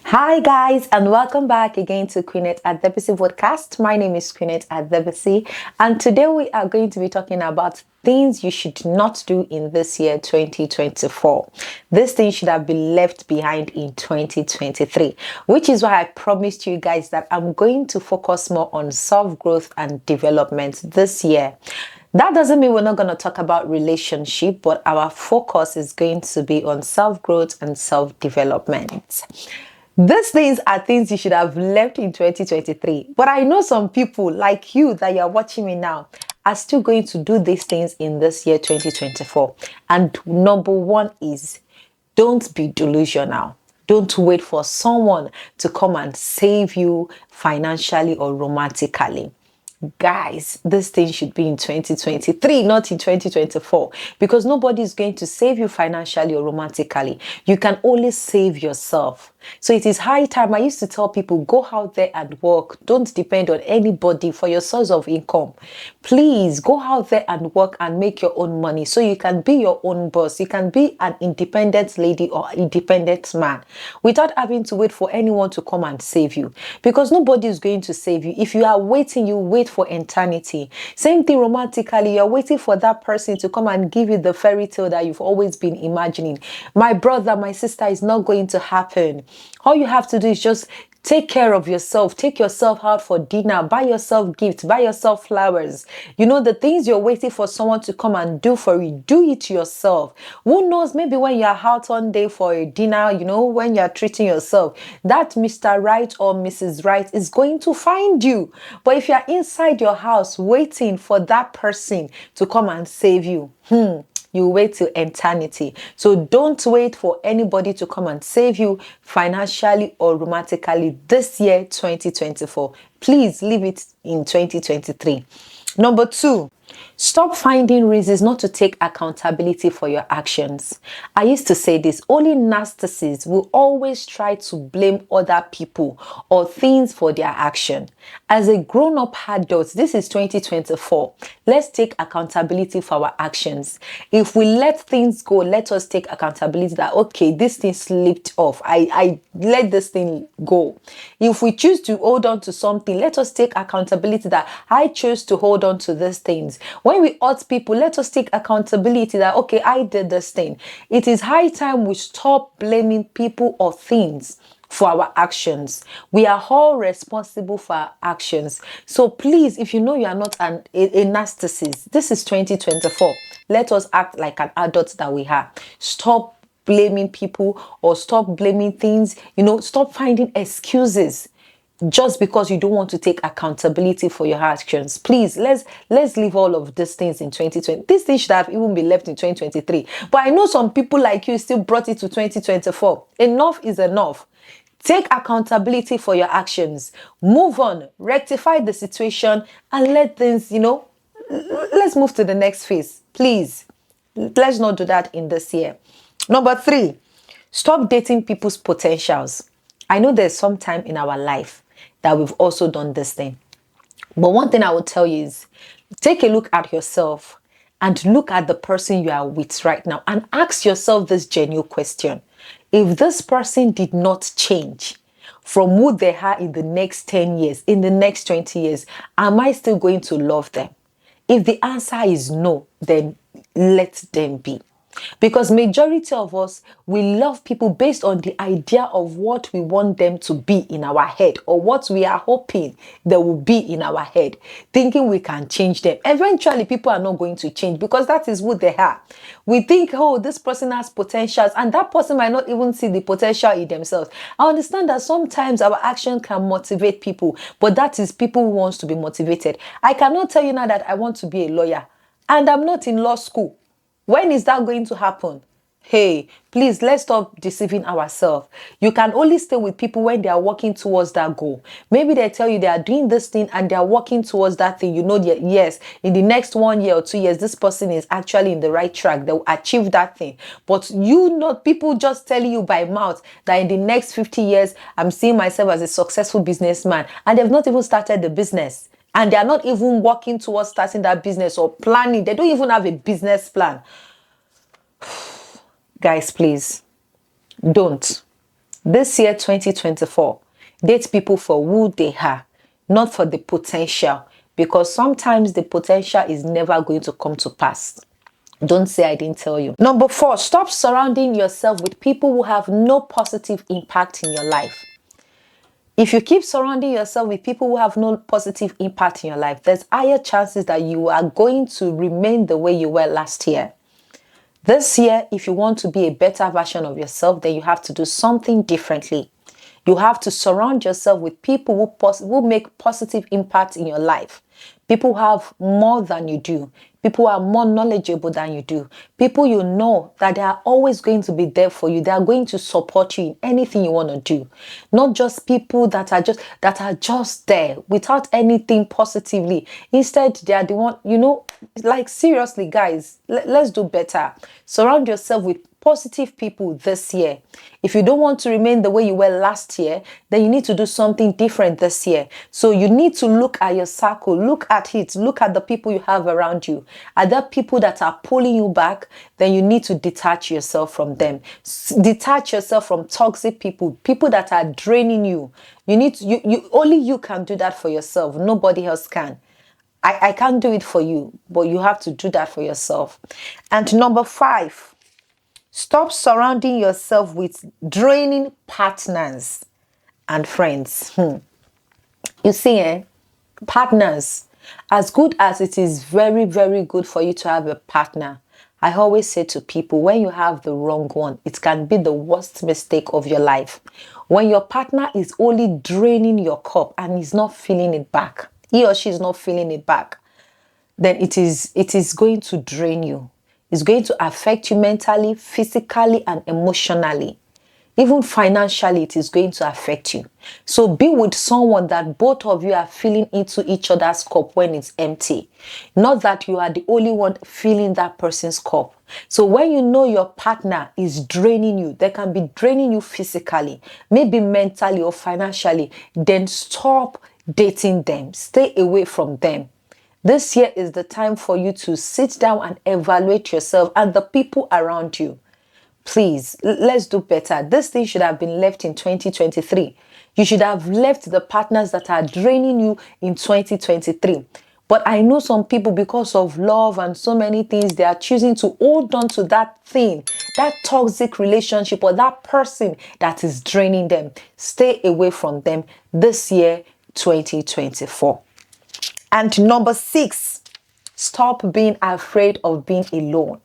Hi guys, and welcome back again to Queenette at VODCAST. My name is Queenette at and today we are going to be talking about things you should not do in this year 2024. This thing should have been left behind in 2023, which is why I promised you guys that I'm going to focus more on self-growth and development this year. That doesn't mean we're not going to talk about relationship, but our focus is going to be on self-growth and self-development. These things are things you should have left in 2023. But I know some people like you that you're watching me now are still going to do these things in this year 2024. And number one is don't be delusional. Don't wait for someone to come and save you financially or romantically. Guys, this thing should be in 2023, not in 2024, because nobody is going to save you financially or romantically. You can only save yourself. So it is high time. I used to tell people, go out there and work. Don't depend on anybody for your source of income. Please go out there and work and make your own money so you can be your own boss. You can be an independent lady or independent man without having to wait for anyone to come and save you, because nobody is going to save you. If you are waiting, you wait for eternity. Same thing romantically. You're waiting for that person to come and give you the fairy tale that you've always been imagining. My brother, my sister, is not going to happen. All you have to do is just take care of yourself. Take yourself out for dinner. Buy yourself gifts. Buy yourself flowers. You know, the things you're waiting for someone to come and do for you, do it yourself. Who knows, maybe when you're out one day for a dinner, you know, when you're treating yourself, that Mr. Right or Mrs. Right is going to find you. But if you're inside your house waiting for that person to come and save you, you wait till eternity. So don't wait for anybody to come and save you financially or romantically this year 2024. Please leave it in 2023. Number two, stop finding reasons not to take accountability for your actions. I used to say this: only narcissists will always try to blame other people or things for their action. As a grown-up adult, this is 2024. Let's take accountability for our actions. If we let things go, let us take accountability that, okay, this thing slipped off. I let this thing go. If we choose to hold on to something, let us take accountability that I chose to hold on to these things. When we hurt people, let us take accountability that, okay, I did this thing. It is high time we stop blaming people or things for our actions. We are all responsible for our actions. So please, if you know you are not a narcissist, this is 2024. Let us act like an adult that we are. Stop blaming people or stop blaming things. You know, stop finding excuses just because you don't want to take accountability for your actions. Please, let's leave all of these things in 2020. These things should have even been left in 2023. But I know some people like you still brought it to 2024. Enough is enough. Take accountability for your actions. Move on, rectify the situation, and let things, let's move to the next phase. Please, let's not do that in this year. Number three, stop dating people's potentials. I know there's some time in our life that we've also done this thing. But one thing I will tell you is take a look at yourself and look at the person you are with right now and ask yourself this genuine question. If this person did not change from who they are in the next 10 years, in the next 20 years, am I still going to love them? If the answer is no, then let them be. Because majority of us, we love people based on the idea of what we want them to be in our head or what we are hoping they will be in our head, thinking we can change them. Eventually, people are not going to change because that is who they are. We think, oh, this person has potentials, and that person might not even see the potential in themselves. I understand that sometimes our action can motivate people, but that is people who wants to be motivated. I cannot tell you now that I want to be a lawyer and I'm not in law school. When is that going to happen? Hey, please, let's stop deceiving ourselves. You can only stay with people when they are working towards that goal. Maybe they tell you they are doing this thing and they are working towards that thing. You know that, yes, in the next 1 year or 2 years, this person is actually in the right track. They will achieve that thing. But people just telling you by mouth that in the next 50 years, I'm seeing myself as a successful businessman. And they've not even started the business. And they are not even working towards starting that business or planning. They don't even have a business plan. Guys, please, don't. This year, 2024, date people for who they are, not for the potential, because sometimes the potential is never going to come to pass. Don't say I didn't tell you. Number 4, stop surrounding yourself with people who have no positive impact in your life. If you keep surrounding yourself with people who have no positive impact in your life, there's higher chances that you are going to remain the way you were last year. This year, if you want to be a better version of yourself, then you have to do something differently. You have to surround yourself with people who make positive impact in your life. People who have more than you do. People who are more knowledgeable than you do. People you know that they are always going to be there for you. They are going to support you in anything you want to do. Not just people that are just there without anything positively. Instead, they are the one, like seriously, guys, let's do better. Surround yourself with positive people this year. If you don't want to remain the way you were last year, then you need to do something different this year. So you need to look at your circle, look at the people you have around you. Are there people that are pulling you back? Then you need to detach yourself from them. Detach yourself from toxic people that are draining you. Only you can do that for yourself. Nobody else can. I can't do it for you, but you have to do that for yourself. And number 5, stop surrounding yourself with draining partners and friends. You see, partners, as good as it is very, very good for you to have a partner, I always say to people, when you have the wrong one, it can be the worst mistake of your life. When your partner is only draining your cup and is not filling it back, he or she is not filling it back, then it is going to drain you. It's going to affect you mentally, physically, and emotionally. Even financially, it is going to affect you. So be with someone that both of you are filling into each other's cup when it's empty. Not that you are the only one filling that person's cup. So when you know your partner is draining you, they can be draining you physically, maybe mentally or financially, then stop dating them. Stay away from them. This year is the time for you to sit down and evaluate yourself and the people around you. Please, let's do better. This thing should have been left in 2023. You should have left the partners that are draining you in 2023. But I know some people, because of love and so many things, they are choosing to hold on to that thing, that toxic relationship or that person that is draining them. Stay away from them this year, 2024. And number 6, stop being afraid of being alone.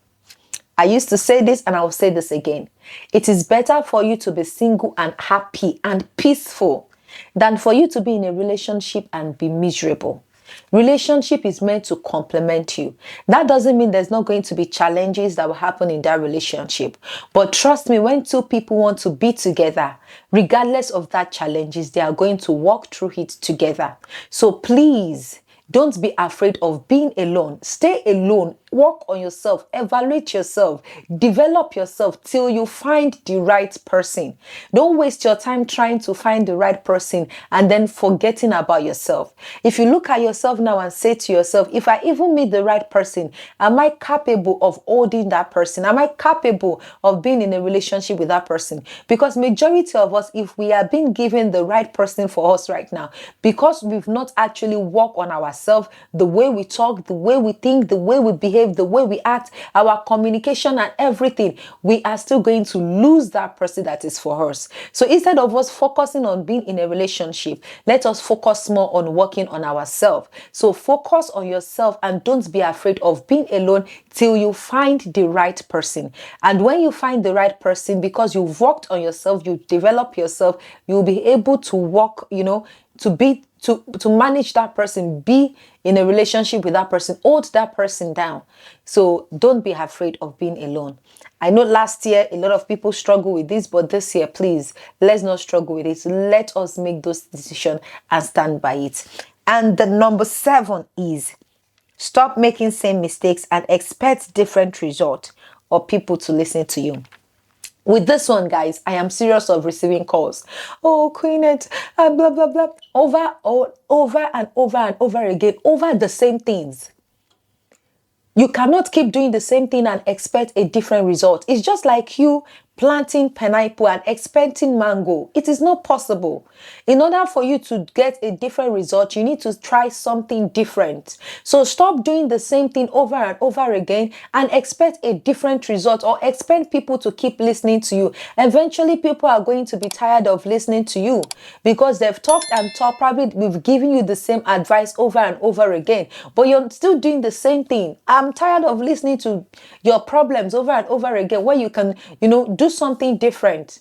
I used to say this and I will say this again. It is better for you to be single and happy and peaceful than for you to be in a relationship and be miserable. Relationship is meant to complement you. That doesn't mean there's not going to be challenges that will happen in that relationship. But trust me, when two people want to be together, regardless of that challenges, they are going to walk through it together. So please, don't be afraid of being alone. Stay alone. Work on yourself. Evaluate yourself. Develop yourself till you find the right person. Don't waste your time trying to find the right person and then forgetting about yourself. If you look at yourself now and say to yourself, if I even meet the right person, am I capable of holding that person? Am I capable of being in a relationship with that person? Because majority of us, if we are being given the right person for us right now, because we've not actually worked on ourselves, the way we talk, the way we think, the way we behave, the way we act, our communication and everything, we are still going to lose that person that is for us. So instead of us focusing on being in a relationship, let us focus more on working on ourselves. So focus on yourself and don't be afraid of being alone till you find the right person. And when you find the right person, because you've worked on yourself, you develop yourself, you'll be able to work, to manage that person, be in a relationship with that person, hold that person down. So don't be afraid of being alone. I know last year a lot of people struggle with this, but this year, please, let's not struggle with it. Let us make those decisions and stand by it. And the number 7 is stop making same mistakes and expect different results or people to listen to you. With this one, guys, I am serious of receiving calls. Oh, Queenette, blah, blah, blah. Over and over again, over the same things. You cannot keep doing the same thing and expect a different result. It's just like you planting pineapple and expecting mango. It is not possible. In order for you to get a different result, you need to try something different. So stop doing the same thing over and over again and expect a different result, or expect people to keep listening to you. Eventually, people are going to be tired of listening to you because they've talked and talked. Probably we've given you the same advice over and over again, but you're still doing the same thing. I'm tired of listening to your problems over and over again, where you can, do something different.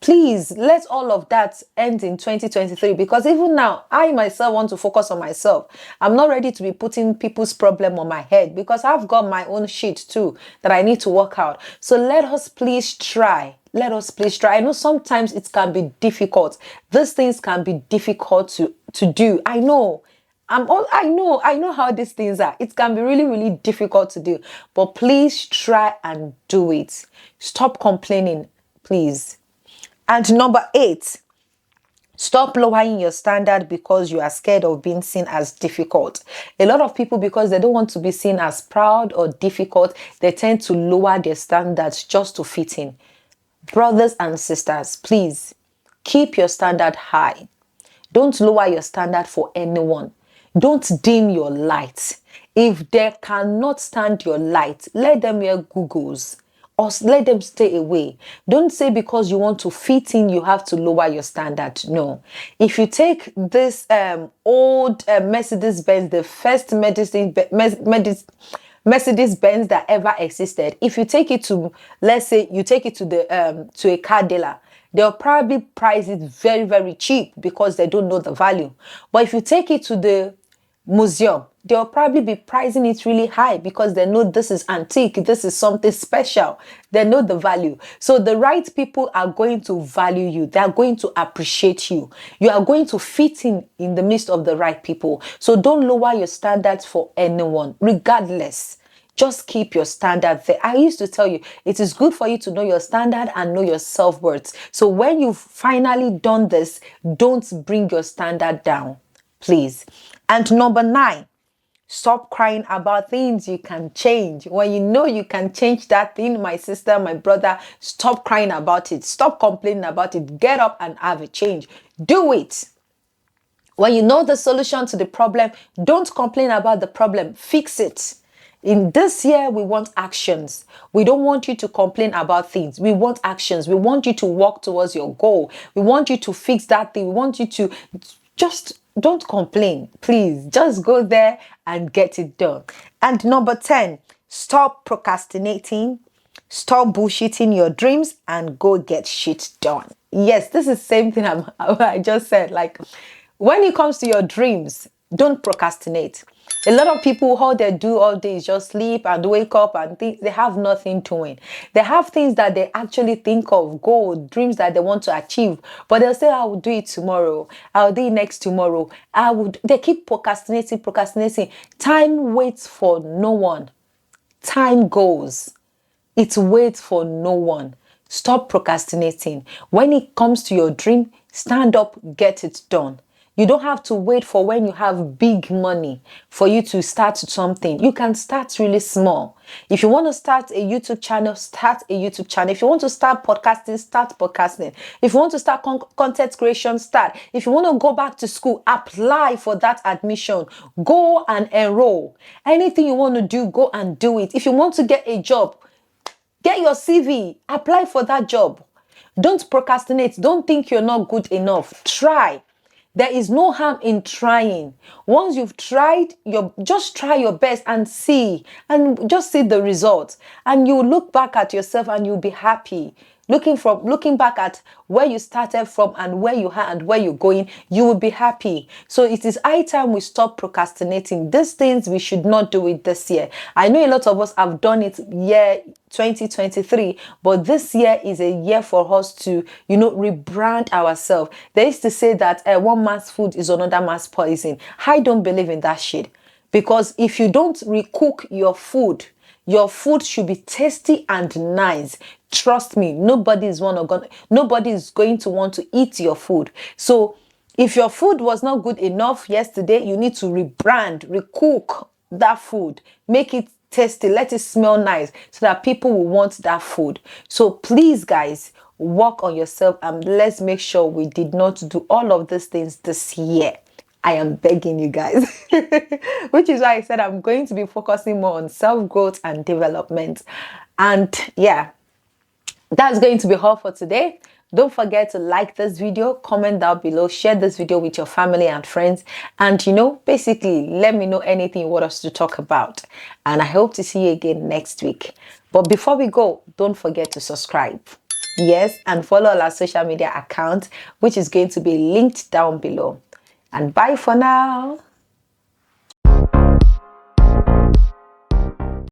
Please, let all of that end in 2023, because even now, I myself want to focus on myself. I'm not ready to be putting people's problem on my head, because I've got my own shit too that I need to work out. So let us please try. Let us please try. I know sometimes it can be difficult. These things can be difficult to do. I know. I know how these things are. It can be really, really difficult to do. But please try and do it. Stop complaining, please. And number 8, stop lowering your standard because you are scared of being seen as difficult. A lot of people, because they don't want to be seen as proud or difficult, they tend to lower their standards just to fit in. Brothers and sisters, please keep your standard high. Don't lower your standard for anyone. Don't dim your light. If they cannot stand your light, let them wear Googles, or let them stay away. Don't say because you want to fit in, you have to lower your standard. No. If you take this old Mercedes-Benz, the first Mercedes-Benz that ever existed, if you take it to, let's say you take it to a car dealer, they'll probably price it very, very cheap because they don't know the value. But if you take it to the museum, they'll probably be pricing it really high because they know this is antique, this is something special. They know the value. So the right people are going to value you. They are going to appreciate you. You are going to fit in the midst of the right people. So don't lower your standards for anyone, regardless. Just keep your standard there. I used to tell you, it is good for you to know your standard and know your self-worth. So when you've finally done this, don't bring your standard down, please. And number 9, stop crying about things you can change. When you know you can change that thing, my sister, my brother, stop crying about it. Stop complaining about it. Get up and have a change. Do it. When you know the solution to the problem, don't complain about the problem. Fix it. In this year, we want actions. We don't want you to complain about things. We want actions. We want you to walk towards your goal. We want you to fix that thing. We want you to just don't complain. Please, just go there and get it done. And number 10, stop procrastinating. Stop bullshitting your dreams and go get shit done. Yes, this is the same thing I just said. Like, when it comes to your dreams, don't procrastinate. A lot of people, all they do all day is just sleep and wake up and think they have nothing doing. They have things that they actually think of, goals, dreams that they want to achieve, but they'll say, I will do it tomorrow. I'll do it next tomorrow. They keep procrastinating. Time waits for no one. Time goes. It waits for no one. Stop procrastinating. When it comes to your dream, stand up, get it done. You don't have to wait for when you have big money for you to start something. You can start really small. If you want to start a YouTube channel, start a YouTube channel. If you want to start podcasting, start podcasting. If you want to start content creation, start. If you want to go back to school, apply for that admission. Go and enroll. Anything you want to do, go and do it. If you want to get a job, get your CV, apply for that job. Don't procrastinate. Don't think you're not good enough. Try. There is no harm in trying. Once you've tried, just try your best and just see the results. And you look back at yourself and you'll be happy. Looking back at where you started from and where you are and where you're going, you will be happy. So it is high time we stop procrastinating. These things, we should not do it this year. I know a lot of us have done it year 2023, but this year is a year for us to, rebrand ourselves. They used to say that one man's food is another man's poison. I don't believe in that shit. Because if you don't recook your food should be tasty and nice. Trust me, nobody is going to want to eat your food. So if your food was not good enough yesterday, you need to recook that food. Make it tasty, let it smell nice, so that people will want that food. So please, guys, work on yourself, and let's make sure we did not do all of these things this year. I am begging you guys. Which is why I said I'm going to be focusing more on self-growth and development. And yeah, that's going to be all for today. Don't forget to like this video, comment down below, share this video with your family and friends, and basically let me know anything you want us to talk about. And I hope to see you again next week. But before we go, don't forget to subscribe. Yes, and follow all our social media accounts, which is going to be linked down below. And bye for now.